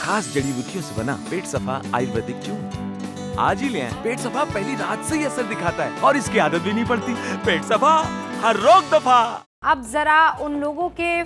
खास जड़ी बूटियों से बना पेट सफा आयुर्वेदिक चूर्ण। आज ही ले आएं। पेट सफा पहली रात से ही असर दिखाता है और इसकी आदत भी नहीं पड़ती। पेट सफा, हर रोग दफा। अब जरा उन लोगों के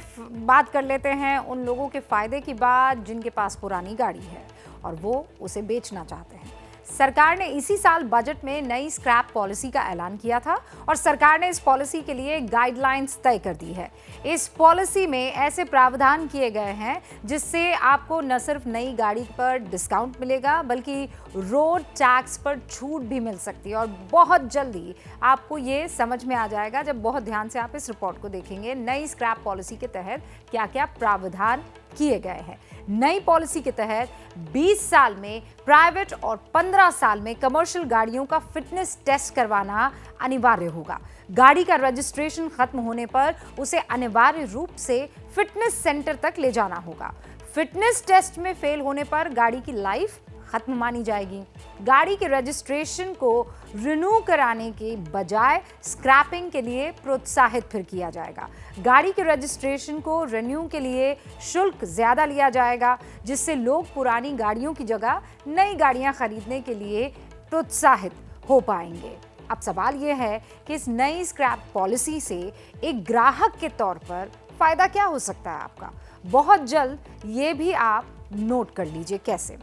बात कर लेते हैं, उन लोगों के फायदे की बात जिनके पास पुरानी गाड़ी है और वो उसे बेचना चाहते हैं। सरकार ने इसी साल बजट में नई स्क्रैप पॉलिसी का ऐलान किया था और सरकार ने इस पॉलिसी के लिए गाइडलाइंस तय कर दी है। इस पॉलिसी में ऐसे प्रावधान किए गए हैं जिससे आपको न सिर्फ नई गाड़ी पर डिस्काउंट मिलेगा बल्कि रोड टैक्स पर छूट भी मिल सकती है। और बहुत जल्दी आपको ये समझ में आ जाएगा जब बहुत ध्यान से आप इस रिपोर्ट को देखेंगे नई स्क्रैप पॉलिसी के तहत क्या क्या प्रावधान किए गए हैं। नई पॉलिसी के तहत 20 साल में प्राइवेट और 15 साल में कमर्शियल गाड़ियों का फिटनेस टेस्ट करवाना अनिवार्य होगा। गाड़ी का रजिस्ट्रेशन खत्म होने पर उसे अनिवार्य रूप से फिटनेस सेंटर तक ले जाना होगा। फिटनेस टेस्ट में फेल होने पर गाड़ी की लाइफ खत्म मानी जाएगी। गाड़ी के रजिस्ट्रेशन को रिन्यू कराने के बजाय स्क्रैपिंग के लिए प्रोत्साहित फिर किया जाएगा। गाड़ी के रजिस्ट्रेशन को रिन्यू के लिए शुल्क ज्यादा लिया जाएगा जिससे लोग पुरानी गाड़ियों की जगह नई गाड़ियां खरीदने के लिए प्रोत्साहित हो पाएंगे। अब सवाल यह है कि इस नई स्क्रैप पॉलिसी से एक ग्राहक के तौर पर फायदा क्या हो सकता है आपका। बहुत जल्द ये भी आप नोट कर लीजिए कैसे।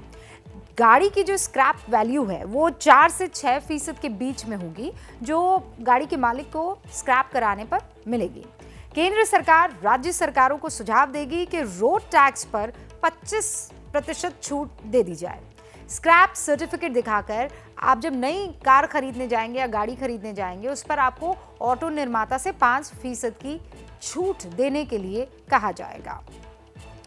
गाड़ी की जो स्क्रैप वैल्यू है वो 4 से 6% के बीच में होगी जो गाड़ी के मालिक को स्क्रैप कराने पर मिलेगी। केंद्र सरकार राज्य सरकारों को सुझाव देगी कि रोड टैक्स पर 25% छूट दे दी जाए। स्क्रैप सर्टिफिकेट दिखाकर आप जब नई कार खरीदने जाएंगे या गाड़ी खरीदने जाएंगे उस पर आपको ऑटो निर्माता से 5% की छूट देने के लिए कहा जाएगा।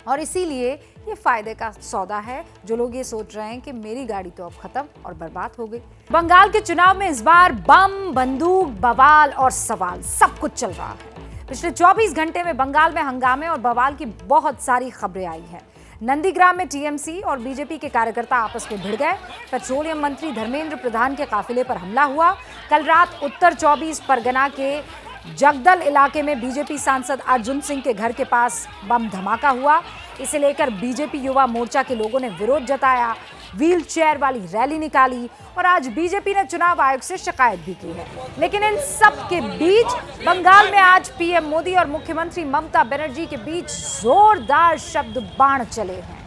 और इसीलिए ये फायदे का सौदा है। जो लोग ये सोच रहे हैं कि मेरी गाड़ी तो अब खत्म और बर्बाद हो गई। बंगाल के चुनाव में इस बार बम, बंदूक, बवाल और सवाल सब कुछ चल रहा है। पिछले 24 घंटे में बंगाल में हंगामे और बवाल की बहुत सारी खबरें आई हैं। नंदीग्राम में टीएमसी और बीजेपी के कार्यकर्ता आपस में भिड़ गए। पेट्रोलियम मंत्री धर्मेंद्र प्रधान के काफिले पर हमला हुआ। कल रात उत्तर 24 परगना के जगदल इलाके में बीजेपी सांसद अर्जुन सिंह के घर के पास बम धमाका हुआ। इसे लेकर बीजेपी युवा मोर्चा के लोगों ने विरोध जताया, व्हील चेयर वाली रैली निकाली और आज बीजेपी ने चुनाव आयोग से शिकायत भी की है। लेकिन इन सब के बीच बंगाल में आज पीएम मोदी और मुख्यमंत्री ममता बनर्जी के बीच जोरदार शब्द बाण चले हैं।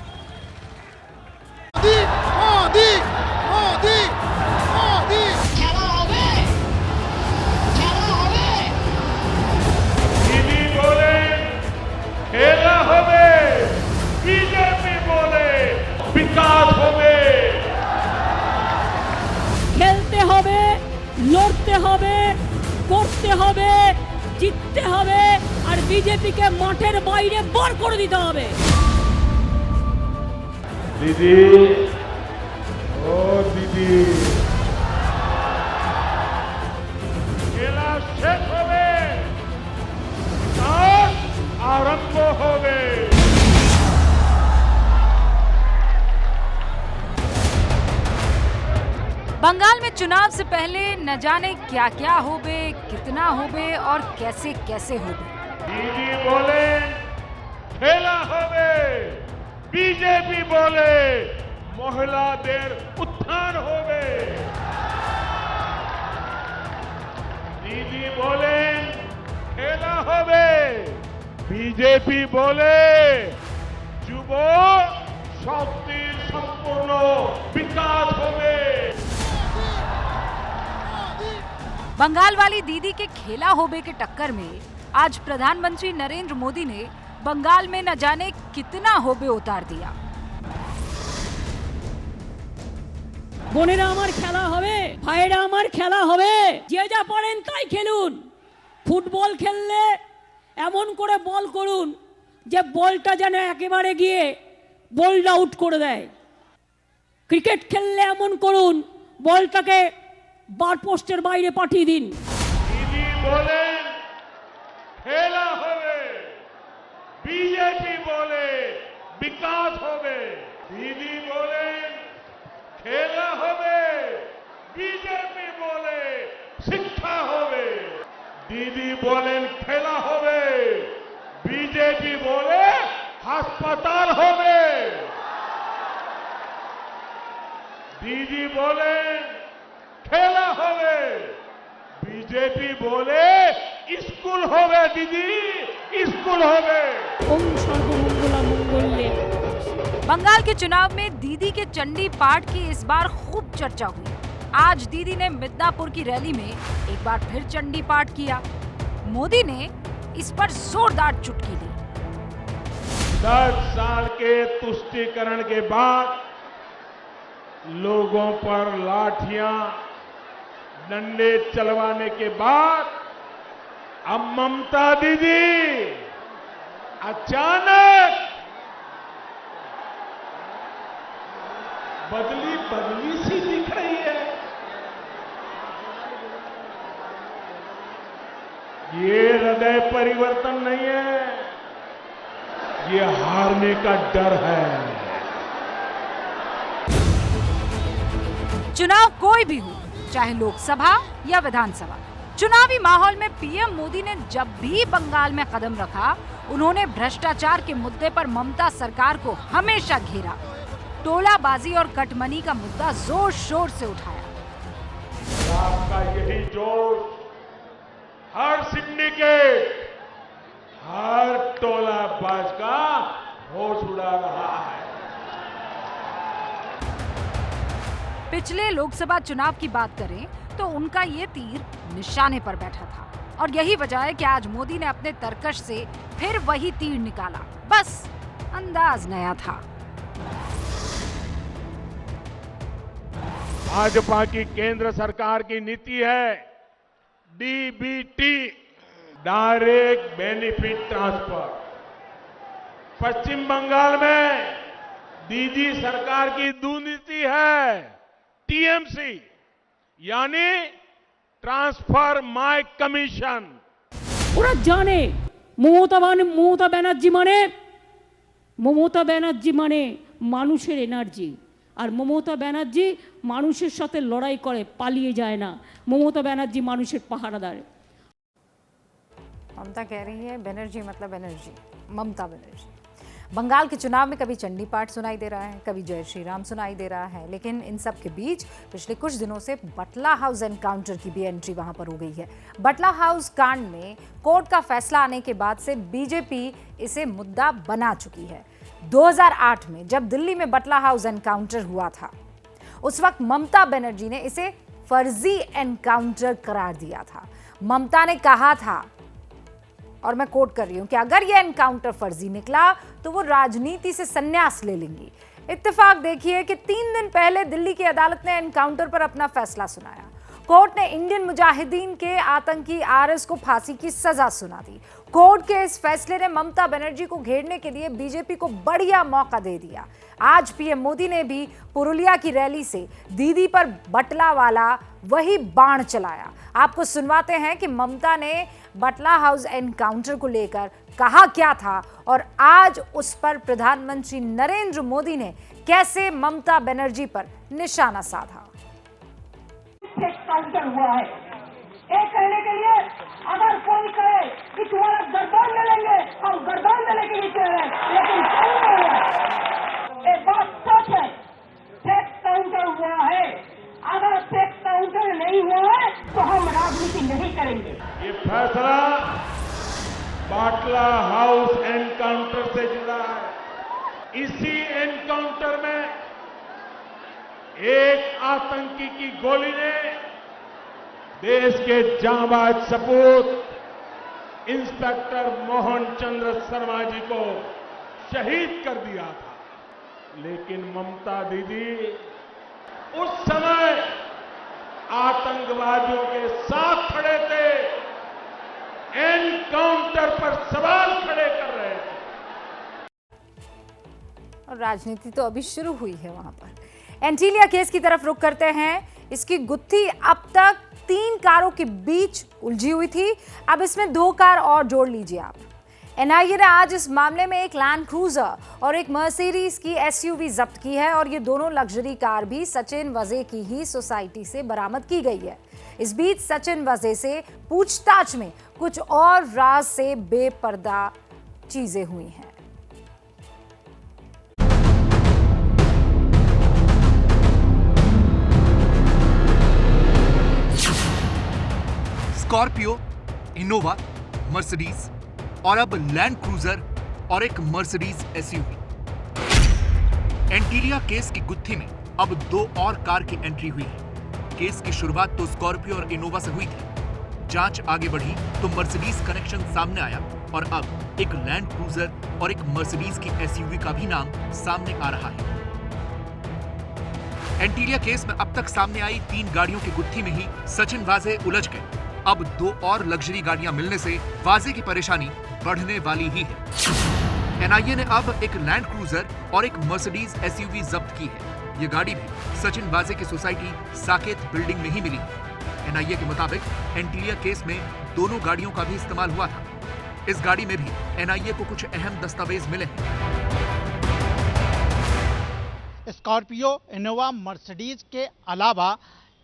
খেলতে হবে, লড়তে হবে, করতে হবে, জিততে হবে আর বিজেপিকে মাঠের বাইরে বার করে দিতে হবে। দিদি, ও দিদি, খেলা শেষ হবে, কাজ আরম্ভ হবে। बंगाल में चुनाव से पहले न जाने क्या क्या होबे, कितना होबे और कैसे कैसे होबे। दीदी बोले खेला होबे, बीजेपी बोले महिलादेर उत्थान होबे। दीदी बोले खेला होबे, बीजेपी बोले যুব শক্তির সম্পূর্ণ বিকাশ হবে। बंगाल वाली दीदी के खेला होबे के टक्कर में आज प्रधानमंत्री नरेंद्र मोदी ने बंगाल में न जाने कितना होबे उतार दिया। বোনেরা আমার খেলা হবে, ভাইরা আমার খেলা হবে, যে যা পারেন তাই খেলুন। ফুটবল খেললে এমন করে বল করুন যে বলটা যেন একেবারে গিয়ে বোল্ড আউট করে দেয়। ক্রিকেট খেললে এমন করুন বলটাকে বার পোস্টের বাইরে পাঠিয়ে দিন। দিদি বলেন খেলা হবে, বিজেপি বলে বিকাশ হবে। দিদি বলেন খেলা হবে, বিজেপি বলে শিক্ষা হবে। দিদি বলেন খেলা হবে, বিজেপি বলে হাসপাতাল হবে। दीदी बोले खेला होवे, बीजेपी बोले स्कूल होवे, दीदी स्कूल होवे। ओम सर्वमंगला मंगल्ये। बंगाल के चुनाव में दीदी के चंडी पाठ की इस बार खूब चर्चा हुई। आज दीदी ने मिदनापुर की रैली में एक बार फिर चंडी पाठ किया। मोदी ने इस पर जोरदार चुटकी दी। 10 साल के तुष्टीकरण के बाद लोगों पर लाठियां डंडे चलवाने के बाद अब ममता दीदी अचानक बदली सी दिख रही है। ये हृदय परिवर्तन नहीं है, ये हारने का डर है। चुनाव कोई भी हो, चाहे लोकसभा या विधानसभा, चुनावी माहौल में पीएम मोदी ने जब भी बंगाल में कदम रखा, उन्होंने भ्रष्टाचार के मुद्दे पर ममता सरकार को हमेशा घेरा। टोलाबाजी और कटमनी का मुद्दा जोर शोर से उठाया। आपका यही जोश हर सिंडिकेट, हर टोलाबाज का होश उड़ा रहा है। पिछले लोकसभा चुनाव की बात करें तो उनका ये तीर निशाने पर बैठा था और यही वजह है कि आज मोदी ने अपने तरकश से फिर वही तीर निकाला। बस अंदाज नया था। भाजपा की केंद्र सरकार की नीति है डीबीटी, डायरेक्ट बेनिफिट ट्रांसफर। पश्चिम बंगाल में दीदी सरकार की दुनीति है टीएमसी, यानी ट्रांसफर माय कमीशन। ওরা জানে মমতা ব্যানার্জি মানে মানুষের এনার্জি। আর মমতা ব্যানার্জি মানুষের সাথে লড়াই করে, পালিয়ে যায় না। মমতা ব্যানার্জি মানুষের পাহারাদার। ममता कह रही है बनर्जी मतलब एनर्जी, ममता बनर्जी। बंगाल के चुनाव में कभी चंडी पाठ सुनाई दे रहा है, कभी जय श्री राम सुनाई दे रहा है, लेकिन इन सब के बीच पिछले कुछ दिनों से बटला हाउस एनकाउंटर की भी एंट्री वहां पर हो गई है। बटला हाउस कांड में कोर्ट का फैसला आने के बाद से बीजेपी इसे मुद्दा बना चुकी है। 2008 में जब दिल्ली में बटला हाउस एनकाउंटर हुआ था, उस वक्त ममता बनर्जी ने इसे फर्जी एनकाउंटर करार दिया था। ममता ने कहा था, और मैं कोट कर रही हूं, कि अगर यह एनकाउंटर फर्जी निकला तो वो राजनीति से संन्यास ले लेंगी। इत्तेफाक देखिए कि 3 दिन पहले दिल्ली की अदालत ने एनकाउंटर पर अपना फैसला सुनाया। कोर्ट ने इंडियन मुजाहिदीन के आतंकी आरएस को फांसी की सजा सुना दी। कोर्ट के इस फैसले ने ममता बनर्जी को घेरने के लिए बीजेपी को बढ़िया मौका दे दिया। आज पीएम मोदी ने भी पुरुलिया की रैली से दीदी पर बटला वाला वही बाण चलाया। आपको सुनवाते हैं कि ममता ने बटला हाउस एनकाउंटर को लेकर कहा क्या था और आज उस पर प्रधानमंत्री नरेंद्र मोदी ने कैसे ममता बनर्जी पर निशाना साधा। काउंटर हुआ है, ये कहने के लिए अगर कोई कहे कि तुम्हारा गर्दन ले लेंगे, हम गर्दन लेने के लिए कह रहे हैं, लेकिन कौन नहीं है। एक बात सच है, फेक काउंटर हुआ है। अगर फेक काउंटर नहीं हुआ है तो हम राजनीति नहीं करेंगे। ये फैसला बाटला हाउस एनकाउंटर से जुड़ा है। इसी एनकाउंटर में एक आतंकी की गोली ने देश के जांबाज सपूत इंस्पेक्टर मोहन चंद्र शर्मा जी को शहीद कर दिया था। लेकिन ममता दीदी उस समय आतंकवादियों के साथ खड़े थे, एनकाउंटर पर सवाल खड़े कर रहे थे। और राजनीति तो अभी शुरू हुई है वहां पर। एंटीलिया केस की तरफ रुख करते हैं। इसकी गुत्थी अब तक 3 कारों के बीच उलझी हुई थी, अब इसमें 2 कार और जोड़ लीजिए आप। एनआईए ने आज इस मामले में एक लैंड क्रूजर और एक मर्सिडीज की एसयूवी जब्त की है और ये दोनों लग्जरी कार भी सचिन वजे की ही सोसाइटी से बरामद की गई है। इस बीच सचिन वजे से पूछताछ में कुछ और राज से बेपर्दा चीजें हुई हैं। स्कॉर्पियो, इनोवा, मर्सिडीज और अब लैंड क्रूजर और एक मर्सिडीज एसयूवी। एंटीलिया केस की गुत्थी में अब 2 और कार की एंट्री हुई है। केस की शुरुआत तो स्कॉर्पियो और इनोवा से हुई थी। जांच आगे बढ़ी तो मर्सिडीज कनेक्शन सामने आया और अब एक लैंड क्रूजर और एक मर्सिडीज की एसयूवी का भी नाम सामने आ रहा है। एंटीलिया केस में अब तक सामने आई 3 गाड़ियों की गुत्थी में ही सचिन वाजे उलझ गए। अब 2 और लग्जरी गाड़ियां मिलने से वाजे की परेशानी बढ़ने वाली ही है। एनआईए ने अब एक लैंड क्रूजर और एक मर्सिडीज एसयूवी जब्त की है। ये गाड़ी भी सचिन वाजे की सोसाइटी साकेत बिल्डिंग में ही मिली। एनआईए के मुताबिक एंटीलिया केस में दोनों गाड़ियों का भी इस्तेमाल हुआ था। इस गाड़ी में भी एनआईए को कुछ अहम दस्तावेज मिले हैं। स्कॉर्पियो, इनोवा, मर्सिडीज के अलावा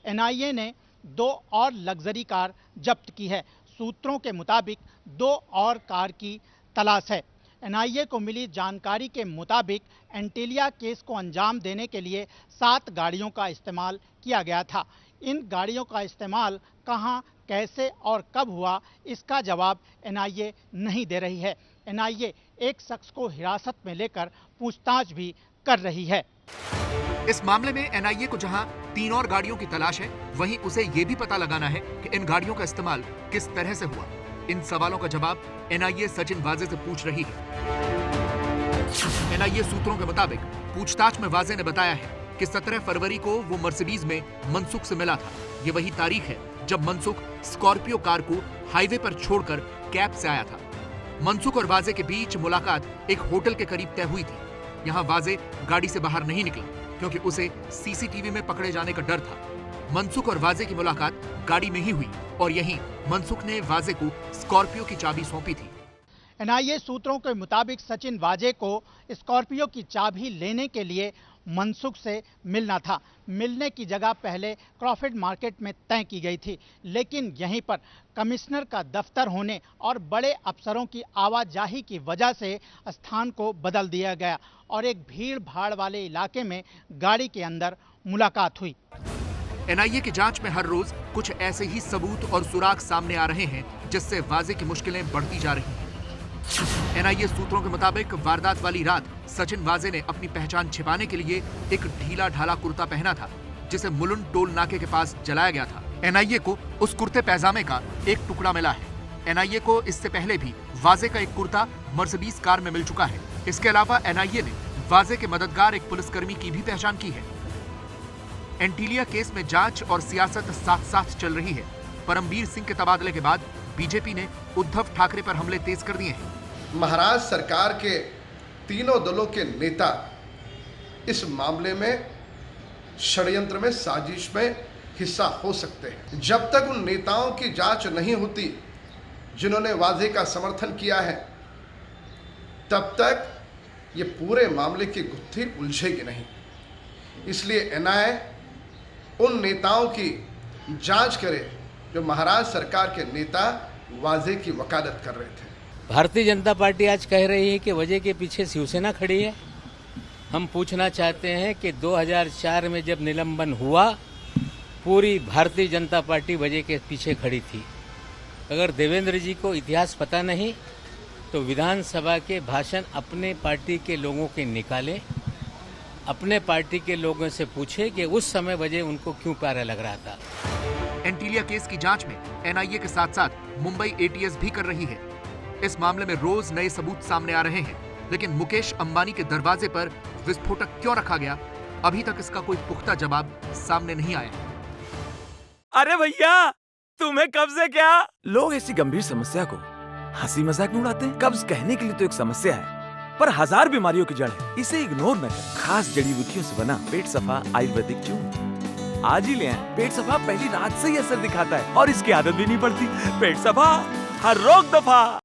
एनआईए ने 2 और लग्जरी कार जब्त की है। सूत्रों के मुताबिक 2 और कार की तलाश है। एनआईए को मिली जानकारी के मुताबिक एंटीलिया केस को अंजाम देने के लिए 7 गाड़ियों का इस्तेमाल किया गया था। इन गाड़ियों का इस्तेमाल कहां, कैसे और कब हुआ, इसका जवाब एनआईए नहीं दे रही है। एनआईए एक शख्स को हिरासत में लेकर पूछताछ भी कर रही है। इस मामले में एनआईए को जहां 3 और गाड़ियों की तलाश है, वहीं उसे ये भी पता लगाना है कि इन गाड़ियों का इस्तेमाल किस तरह से हुआ। इन सवालों का जवाब एनआईए सचिन वाजे से पूछ रही है। एनआईए सूत्रों के मुताबिक पूछताछ में वाजे ने बताया है कि 17 फरवरी को वो मर्सिडीज में मनसुख से मिला था। ये वही तारीख है जब मनसुख स्कॉर्पियो कार को हाईवे पर छोड़कर कैब से आया था। मनसुख और वाजे के बीच मुलाकात एक होटल के करीब तय हुई थी। यहाँ वाजे गाड़ी से बाहर नहीं निकला क्योंकि उसे सीसीटीवी में पकड़े जाने का डर था। मनसुख और वाजे की मुलाकात गाड़ी में ही हुई और यहीं मनसुख ने वाजे को स्कॉर्पियो की चाबी सौंपी थी। एनआईए सूत्रों के मुताबिक सचिन वाजे को स्कॉर्पियो की चाबी लेने के लिए मनसुख से मिलना था। मिलने की जगह पहले क्रॉफर्ड मार्केट में तय की गई थी, लेकिन यहीं पर कमिश्नर का दफ्तर होने और बड़े अफसरों की आवाजाही की वजह से स्थान को बदल दिया गया और एक भीड़ भाड़ वाले इलाके में गाड़ी के अंदर मुलाकात हुई। एनआईए की जांच में हर रोज कुछ ऐसे ही सबूत और सुराग सामने आ रहे हैं, जिससे वाजे की मुश्किलें बढ़ती जा रही हैं। एनआईए सूत्रों के मुताबिक वारदात वाली रात सचिन वाजे ने अपनी पहचान छिपाने के लिए एक ढीला ढाला कुर्ता पहना था, जिसे मुलुंड टोल नाके के पास जलाया गया था। एनआईए को उस कुर्ते पैजामे का एक टुकड़ा मिला है। एनआईए को इससे पहले भी वाजे का एक कुर्ता मर्सिडीज कार में मिल चुका है। इसके अलावा एनआईए ने वाजे के मददगार एक पुलिसकर्मी की भी पहचान की है। एंटीलिया केस में जांच और सियासत साथ साथ चल रही है। परमबीर सिंह के तबादले के बाद बीजेपी ने उद्धव ठाकरे पर हमले तेज कर दिए हैं। महाराष्ट्र सरकार के तीनों दलों के नेता इस मामले में षड्यंत्र में, साजिश में हिस्सा हो सकते हैं। जब तक उन नेताओं की जांच नहीं होती जिन्होंने वाजे का समर्थन किया है, तब तक ये पूरे मामले की गुत्थी उलझेगी नहीं। इसलिए एनआईए उन नेताओं की जांच करे जो महाराष्ट्र सरकार के नेता वाजे की वकालत कर रहे थे। भारतीय जनता पार्टी आज कह रही है कि वजह के पीछे शिवसेना खड़ी है। हम पूछना चाहते हैं कि 2004 में जब निलंबन हुआ, पूरी भारतीय जनता पार्टी वजह के पीछे खड़ी थी। अगर देवेंद्र जी को इतिहास पता नहीं तो विधानसभा के भाषण अपने पार्टी के लोगों के निकाले, अपने पार्टी के लोगों से पूछे कि उस समय वजह उनको क्यों प्यारा लग रहा था। एंटीलिया केस की जांच में एनआईए के साथ साथ मुंबई एटीएस भी कर रही है। इस मामले में रोज नए सबूत सामने आ रहे हैं, लेकिन मुकेश अंबानी के दरवाजे पर विस्फोटक क्यों रखा गया, अभी तक इसका कोई पुख्ता जवाब सामने नहीं आया। अरे भैया, तुम्हें कब्ज है क्या? लोग ऐसी गंभीर समस्या को हंसी मजाक में उड़ाते हैं। कब्ज कहने के लिए तो एक समस्या है, पर 1000 बीमारियों की जड़ है। इसे इग्नोर न करें। खास जड़ी बूटियों से बना पेट सफा आयुर्वेदिक च्यून आज ही ले आएं। पेट सफा पहली रात से ही असर दिखाता है और इसकी आदत भी नहीं पड़ती। पेट सफा, हर रोग दफा।